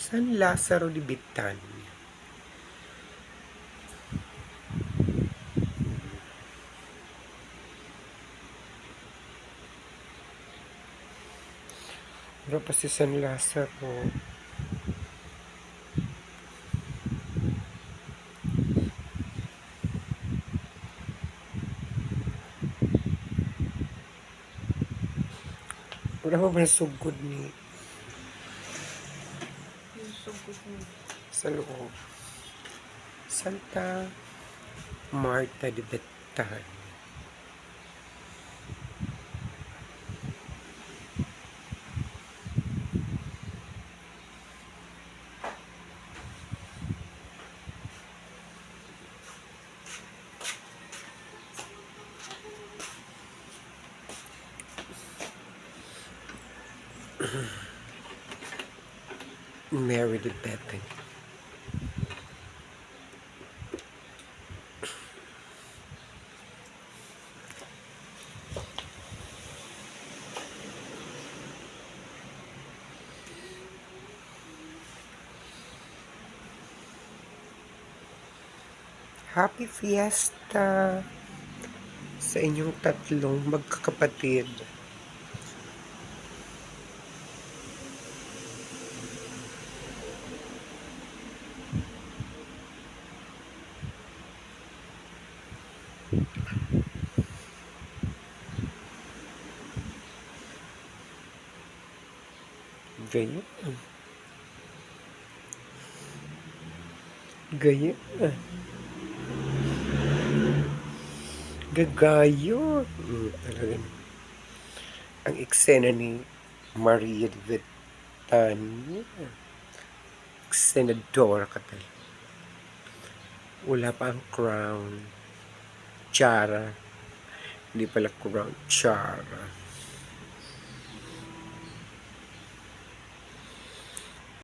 San Lazaro de Betania. Wala pa si San Lazaro. Wala pa ba sugod ni sa loob? Santa Marta de Betania. Mary de Betania. Happy Fiesta sa inyong tatlong magkakapatid. Gaya. Gaya. Gagayo. Talaga. Ang eksena ni Maria de Betania. Senadora ka talaga. Wala pa ang crown. Chara. Hindi pala crown. Chara.